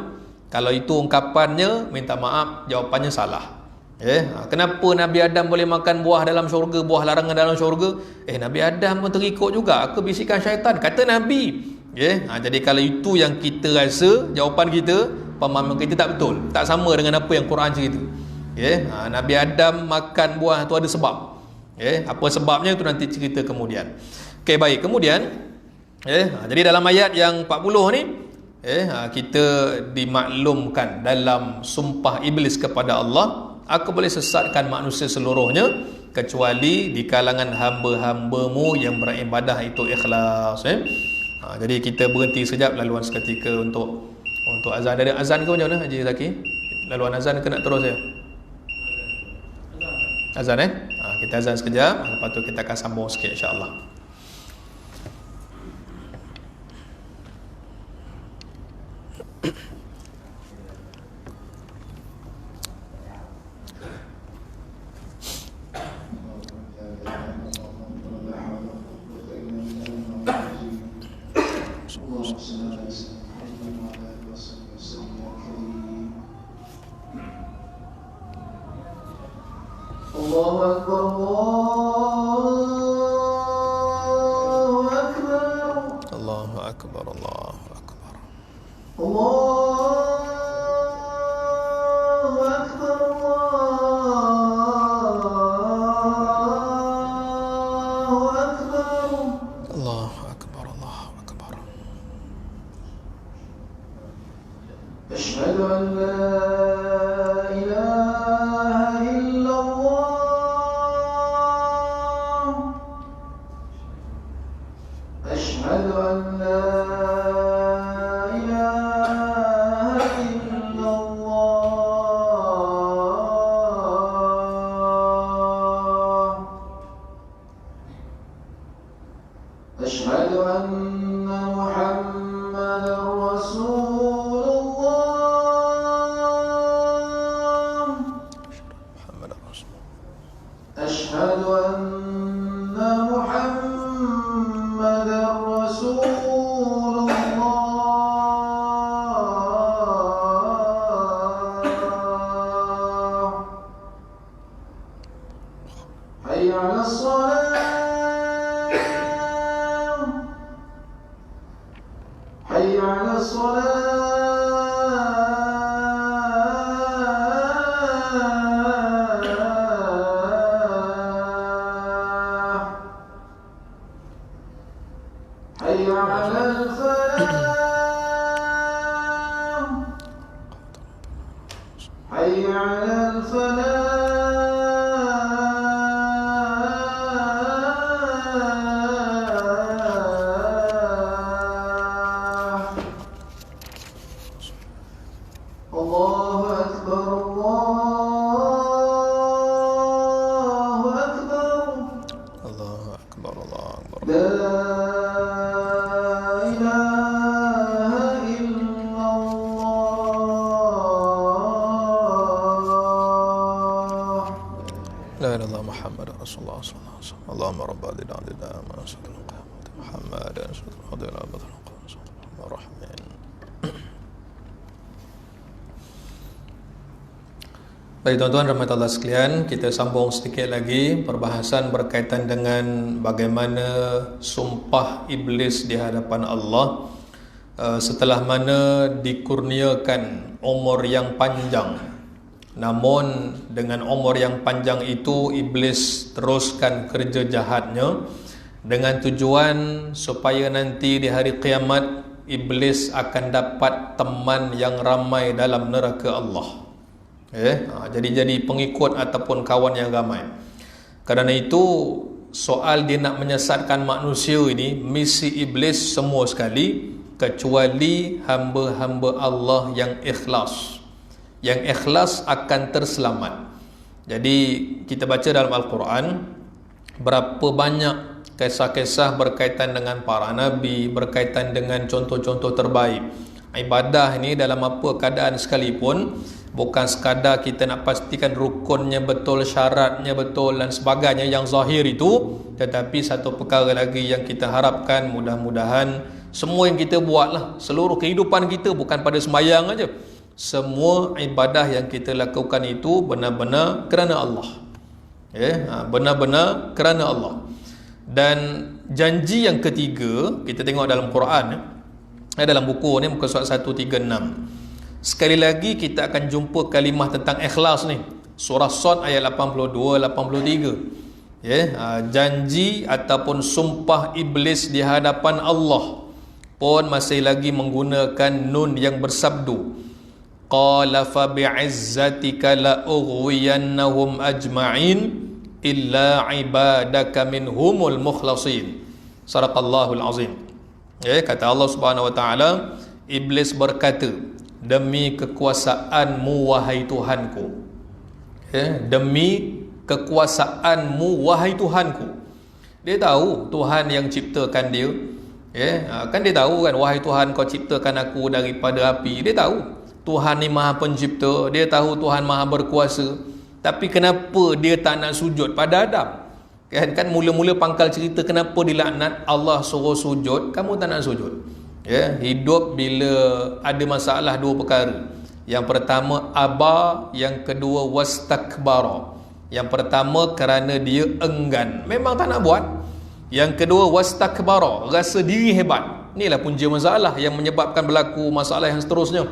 Kalau itu ungkapannya, minta maaf, jawapannya salah. Kenapa Nabi Adam boleh makan buah dalam syurga, buah larangan dalam syurga? Nabi Adam pun terikut juga ke bisikan syaitan, kata Nabi. Jadi kalau itu yang kita rasa, jawapan kita, pemahaman kita tak betul, tak sama dengan apa yang Quran cerita. Nabi Adam makan buah tu ada sebab. Apa sebabnya itu nanti cerita kemudian. Baik, kemudian jadi dalam ayat yang 40 ni, kita dimaklumkan dalam sumpah iblis kepada Allah, aku boleh sesatkan manusia seluruhnya kecuali di kalangan hamba-hamba-Mu yang beribadah itu ikhlas. Jadi kita berhenti sekejap, laluan seketika untuk azan. Ada azan ke macam mana Haji Zaki? Laluan azan ke nak terus ya? Azan kita azan sekejap, lepas tu kita akan sambung sikit insya-Allah. حي على الفلاح. الله أكبر الله أكبر. الله أكبر الله أكبر. لا إله إلا الله. لا إله إلا الله محمد رسول الله صلى الله عليه وسلم. اللهم رب هذه العدد ما أشهد محمد أشهد الحمد لله بدر الرحمن. Baik tuan-tuan rahmat Allah sekalian, kita sambung sedikit lagi perbahasan berkaitan dengan bagaimana sumpah iblis di hadapan Allah setelah mana dikurniakan umur yang panjang. Namun dengan umur yang panjang itu iblis teruskan kerja jahatnya dengan tujuan supaya nanti di hari kiamat iblis akan dapat teman yang ramai dalam neraka Allah. Jadi pengikut ataupun kawan yang ramai. Kerana itu soal dia nak menyesatkan manusia ini misi iblis semua sekali, kecuali hamba-hamba Allah yang ikhlas. Yang ikhlas akan terselamat. Jadi kita baca dalam Al-Quran berapa banyak kisah-kisah berkaitan dengan para nabi, berkaitan dengan contoh-contoh terbaik. Ibadah ini dalam apa keadaan sekalipun, bukan sekadar kita nak pastikan rukunnya betul, syaratnya betul dan sebagainya yang zahir itu, tetapi satu perkara lagi yang kita harapkan, mudah-mudahan semua yang kita buatlah, seluruh kehidupan kita, bukan pada sembahyang aja, semua ibadah yang kita lakukan itu benar-benar kerana Allah. Benar-benar kerana Allah. Dan janji yang ketiga kita tengok dalam Quran, dalam buku ni, muka surat 136. Sekali lagi kita akan jumpa kalimah tentang ikhlas ni, surah Sad ayat 82-83. Janji ataupun sumpah iblis di hadapan Allah pun masih lagi menggunakan nun yang bersabdu, qala fa bi'izzatika la ughwiyannahum ajma'in illa ibadaka minhumul mukhlasin. Sadaqallahul azim. Kata Allah Subhanahu wa taala, iblis berkata, demi kekuasaanmu wahai Tuhanku, demi kekuasaanmu wahai Tuhanku. Dia tahu Tuhan yang ciptakan dia, kan dia tahu kan, wahai Tuhan kau ciptakan aku daripada api. Dia tahu Tuhan ni maha pencipta, dia tahu Tuhan maha berkuasa. Tapi kenapa dia tak nak sujud pada Adam? Kan mula-mula pangkal cerita kenapa dilaknat, Allah suruh sujud, kamu tak nak sujud. Hidup bila ada masalah dua perkara. Yang pertama aba, yang kedua wastakbara. Yang pertama kerana dia enggan, memang tak nak buat. Yang kedua wastakbara, rasa diri hebat. Inilah punca masalah yang menyebabkan berlaku masalah yang seterusnya.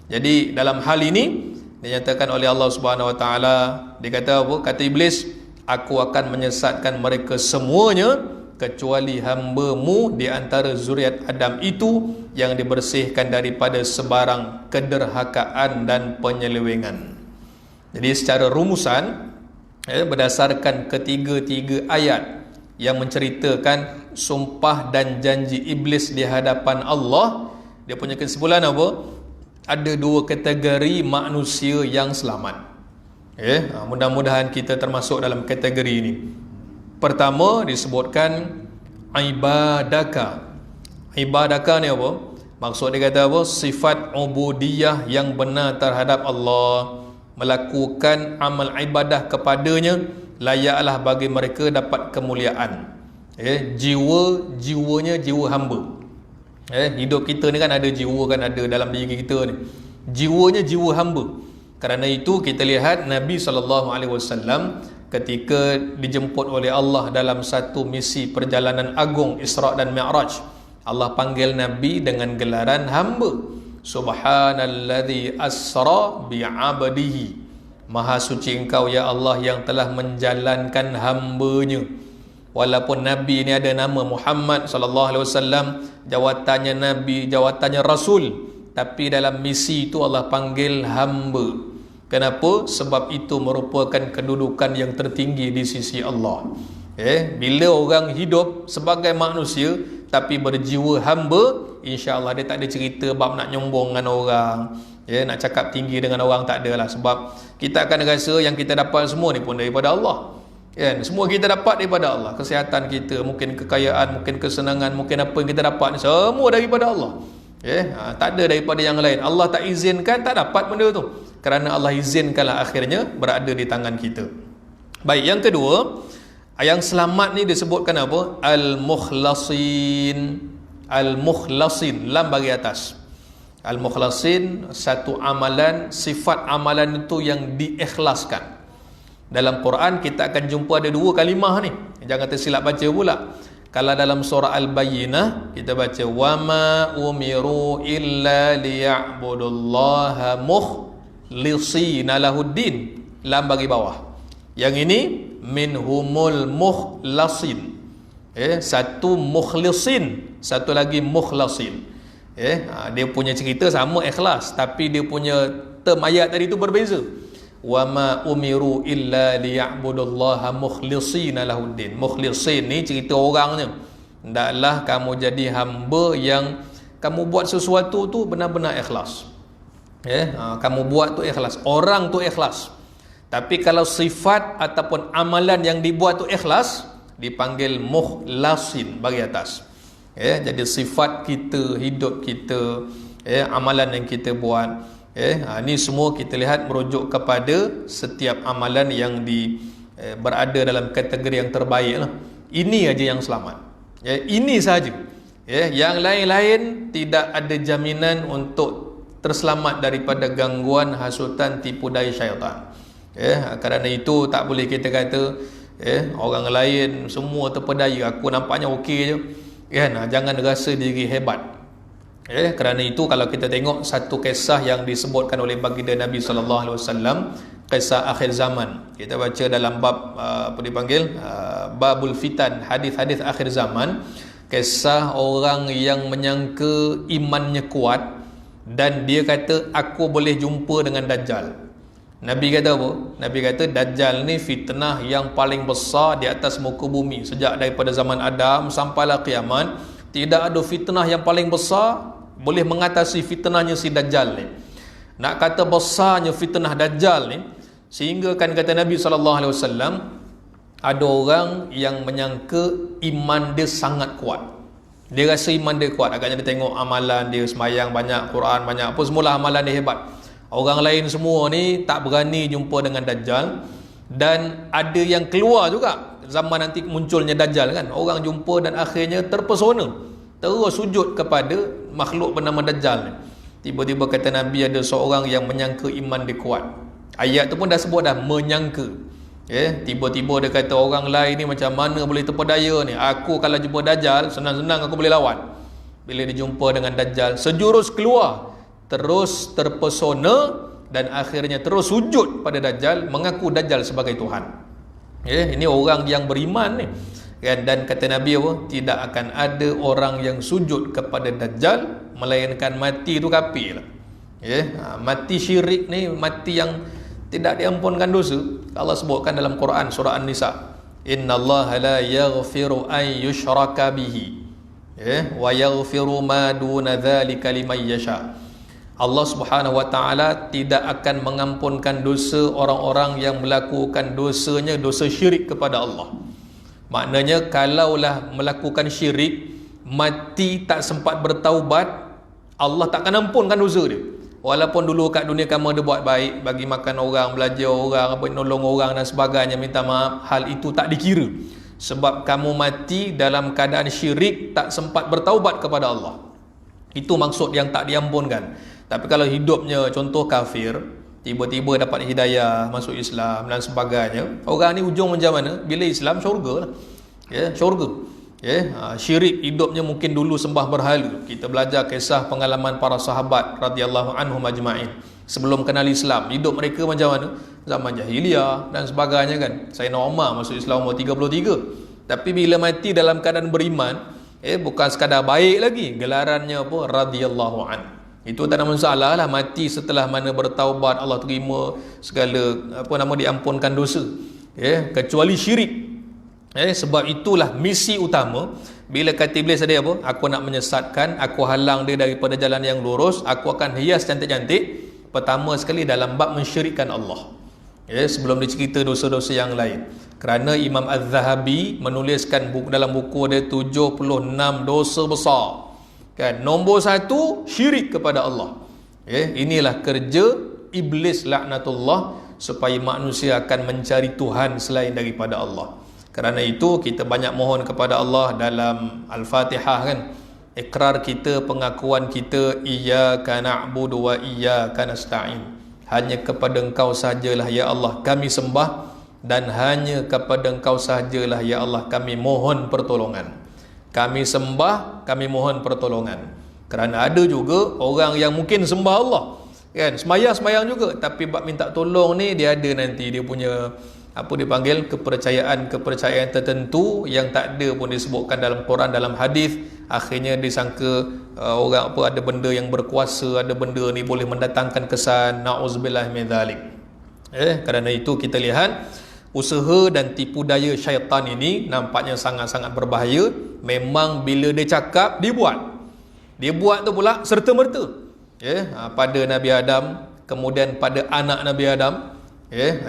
Jadi dalam hal ini dinyatakan oleh Allah Subhanahu wa taala, dia kata apa? Kata iblis, aku akan menyesatkan mereka semuanya kecuali hamba-Mu di antara zuriat Adam itu yang dibersihkan daripada sebarang kederhakaan dan penyelewengan. Jadi secara rumusan, berdasarkan ketiga-tiga ayat yang menceritakan sumpah dan janji iblis di hadapan Allah, dia punya kesimpulan apa? Ada dua kategori manusia yang selamat. Mudah-mudahan kita termasuk dalam kategori ini. Pertama disebutkan ibadaka. Ibadaka ni apa? Maksud dia kata apa? Sifat ubudiyah yang benar terhadap Allah, melakukan amal ibadah kepadanya, layaklah bagi mereka dapat kemuliaan. Jiwanya jiwa hamba. Hidup kita ni kan ada jiwa, kan ada dalam diri kita ni. Jiwanya jiwa hamba. Kerana itu kita lihat Nabi SAW ketika dijemput oleh Allah dalam satu misi perjalanan agung Isra dan Mi'raj, Allah panggil Nabi dengan gelaran hamba. Subhanalladzi asra bi'abdihi. Maha suci engkau ya Allah yang telah menjalankan hamba-Nya. Walaupun Nabi ini ada nama Muhammad SAW, jawatannya Nabi, jawatannya Rasul, tapi dalam misi itu Allah panggil hamba. Kenapa? Sebab itu merupakan kedudukan yang tertinggi di sisi Allah. Bila orang hidup sebagai manusia tapi berjiwa hamba, insya-Allah dia tak ada cerita bab nak nyombong dengan orang, nak cakap tinggi dengan orang, tak adalah. Sebab kita akan rasa yang kita dapat semua ni pun daripada Allah. Semua kita dapat daripada Allah. Kesihatan kita, mungkin kekayaan, mungkin kesenangan, mungkin apa yang kita dapat ni semua daripada Allah. Tak ada daripada yang lain. Allah tak izinkan, tak dapat benda tu. Kerana Allah izinkanlah akhirnya berada di tangan kita. Baik, yang kedua, yang selamat ni disebutkan apa? Al-mukhlasin. Al-mukhlasin, lam bagi atas. Al-mukhlasin, satu amalan, sifat amalan itu yang diikhlaskan. Dalam Quran kita akan jumpa ada dua kalimah ni. Jangan tersilap baca pula. Kalau dalam surah Al-Bayyinah kita baca wama umiru illa liya'budullaha mukhlisina lahuddin, lam bagi bawah. Yang ini minhumul mukhlasin. Satu mukhlisin, satu lagi mukhlasin. Dia punya cerita sama ikhlas, tapi dia punya term ayat tadi tu berbeza. Wama umiru illa liya'budullaha mukhlisina lahuddin. Mukhlisin ni cerita orangnya. Hendaklah kamu jadi hamba yang kamu buat sesuatu tu benar-benar ikhlas. Kamu buat tu ikhlas, orang tu ikhlas. Tapi kalau sifat ataupun amalan yang dibuat tu ikhlas, dipanggil mukhlasin bagi atas. Jadi sifat kita, hidup kita, amalan yang kita buat, ini semua kita lihat merujuk kepada setiap amalan yang berada dalam kategori yang terbaik lah. Ini aja yang selamat. Ini sahaja. Yang lain-lain tidak ada jaminan untuk terselamat daripada gangguan, hasutan, tipu daya syaitan. Kerana itu tak boleh kita kata orang lain semua terpedaya, aku nampaknya okey je. Jangan rasa diri hebat. Kerana itu kalau kita tengok satu kisah yang disebutkan oleh baginda Nabi SAW, kisah akhir zaman. Kita baca dalam bab apa dipanggil babul fitan, hadis-hadis akhir zaman. Kisah orang yang menyangka imannya kuat dan dia kata aku boleh jumpa dengan Dajjal. Nabi kata apa? Nabi kata Dajjal ni fitnah yang paling besar di atas muka bumi. Sejak daripada zaman Adam sampailah kiamat, tidak ada fitnah yang paling besar boleh mengatasi fitnahnya si Dajjal ni. Nak kata besarnya fitnah Dajjal ni, sehingga kan kata Nabi SAW, ada orang yang menyangka iman dia sangat kuat. Dia rasa iman dia kuat. Agaknya dia tengok amalan dia, sembahyang banyak, Quran banyak, apa semualah amalan dia hebat. Orang lain semua ni tak berani jumpa dengan Dajjal. Dan ada yang keluar juga zaman nanti munculnya Dajjal kan. Orang jumpa dan akhirnya terpesona, terus sujud kepada makhluk bernama Dajjal ni. Tiba-tiba kata Nabi ada seorang yang menyangka iman dia kuat. Ayat tu pun dah sebut dah, menyangka. Tiba-tiba dia kata orang lain ni macam mana boleh terpedaya ni. Aku kalau jumpa Dajjal senang-senang aku boleh lawan. Bila dia jumpa dengan Dajjal, sejurus keluar, terus terpesona dan akhirnya terus sujud pada Dajjal, mengaku Dajjal sebagai Tuhan. Ini orang yang beriman ni. Dan kata Nabi apa? Tidak akan ada orang yang sujud kepada Dajjal melainkan mati tu kafir lah. Mati syirik ni mati yang tidak diampunkan dosa. Allah sebutkan dalam Quran surah An-Nisa, innallaha la yaghfiru an yushraka bihi wa yaghfiru ma duna dzalika liman yasha. Allah Subhanahu wa taala tidak akan mengampunkan dosa orang-orang yang melakukan dosanya dosa syirik kepada Allah. Maknanya kalaulah melakukan syirik, mati tak sempat bertaubat, Allah takkan ampunkan dosa dia. Walaupun dulu kat dunia kamu ada buat baik, bagi makan orang, belajar orang, apa nolong orang dan sebagainya, minta maaf, hal itu tak dikira. Sebab kamu mati dalam keadaan syirik, tak sempat bertaubat kepada Allah. Itu maksud yang tak diampunkan. Tapi kalau hidupnya contoh kafir, tiba-tiba dapat hidayah, masuk Islam dan sebagainya, orang ni ujung macam mana? Bila Islam, syurga lah. Syurga. Syirik hidupnya mungkin dulu sembah berhala. Kita belajar kisah pengalaman para sahabat radhiyallahu anhum ajma'in. Sebelum kenal Islam, hidup mereka macam mana? Zaman jahiliyah dan sebagainya kan. Sayyidina Umar masuk Islam umur 33. Tapi bila mati dalam keadaan beriman, bukan sekadar baik lagi, gelarannya apa? Radhiyallahu an. Itu tak ada masalah lah, mati setelah mana bertaubat, Allah terima segala diampunkan dosa. Kecuali syirik. Sebab itulah misi utama. Bila kata iblis tadi apa? Aku nak menyesatkan, aku halang dia daripada jalan yang lurus, aku akan hias cantik-cantik. Pertama sekali dalam bab mensyirikkan Allah. Sebelum dia cerita dosa-dosa yang lain. Kerana Imam Az-Zahabi menuliskan dalam buku dia 76 dosa besar. Kan, nombor 1 syirik kepada Allah. Inilah kerja iblis laknatullah, supaya manusia akan mencari Tuhan selain daripada Allah. Kerana itu kita banyak mohon kepada Allah dalam Al-Fatihah kan. Ikrar kita, pengakuan kita, iyyaka na'budu wa iyyaka nasta'in. Hanya kepada Engkau sajalah ya Allah kami sembah, dan hanya kepada Engkau sajalah ya Allah kami mohon pertolongan. Kami sembah, kami mohon pertolongan. Kerana ada juga orang yang mungkin sembah Allah, kan, semayang juga, tapi bab minta tolong ni dia ada nanti dia punya kepercayaan tertentu yang tak ada pun disebutkan dalam Quran, dalam hadis. Akhirnya disangka orang ada benda yang berkuasa, ada benda ni boleh mendatangkan kesan. Na'udzubillah min dzalik. Kerana itu kita lihat usaha dan tipu daya syaitan ini nampaknya sangat-sangat berbahaya. Memang bila dia cakap, dia buat tu pula serta-merta. Pada Nabi Adam, kemudian pada anak Nabi Adam,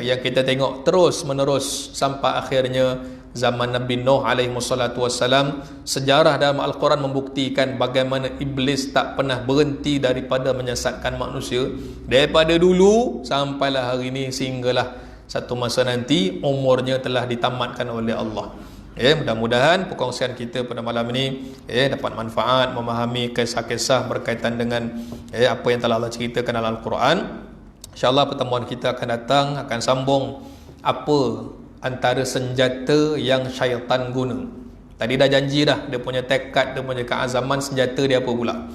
yang kita tengok terus menerus sampai akhirnya zaman Nabi Nuh alaihi wassalatu wassalam. Sejarah dalam Al-Quran membuktikan bagaimana iblis tak pernah berhenti daripada menyesatkan manusia daripada dulu sampailah hari ini, sehinggalah satu masa nanti umurnya telah ditamatkan oleh Allah. Mudah-mudahan perkongsian kita pada malam ini dapat manfaat, memahami kisah-kisah berkaitan dengan apa yang telah Allah ceritakan dalam Al-Quran. InsyaAllah pertemuan kita akan datang, akan sambung apa antara senjata yang syaitan guna. Tadi dah janji dah, dia punya tekad, dia punya keazaman, senjata dia apa pula.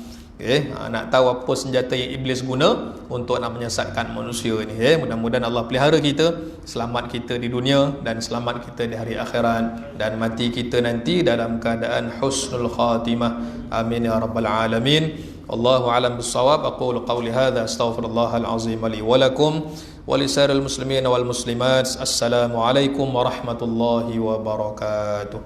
Nak tahu apa senjata yang iblis guna untuk nak menyesatkan manusia ini. Mudah-mudahan Allah pelihara kita, selamat kita di dunia dan selamat kita di hari akhirat, dan mati kita nanti dalam keadaan husnul khatimah. Amin ya rabbal alamin. Allahu a'lam bissawab. Aqulu qawli hadza, astaghfirullahal azim li wa lakum wa lisa'iril muslimin wal muslimat. Assalamu alaikum warahmatullahi wabarakatuh.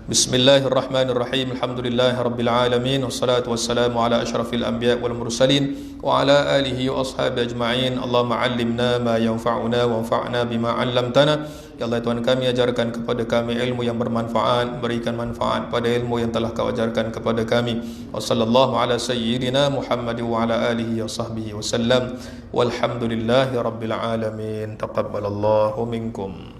Bismillahirrahmanirrahim. Alhamdulillahirabbil alamin, wassalatu wassalamu ala asyrafil anbiya wal mursalin wa ala alihi wa ashabihi ajma'in. Allahumma 'allimna ma yanfa'una wanfa'na bima 'allamtana. Ya Allah Tuhan kami, ajarkan kepada kami ilmu yang bermanfaat, berikan manfaat pada ilmu yang telah Kau ajarkan kepada kami. Wa sallallahu ala sayyidina Muhammad wa ala alihi wa sahbihi wasallam. Walhamdulillahirabbil alamin. Taqabbalallahu minkum.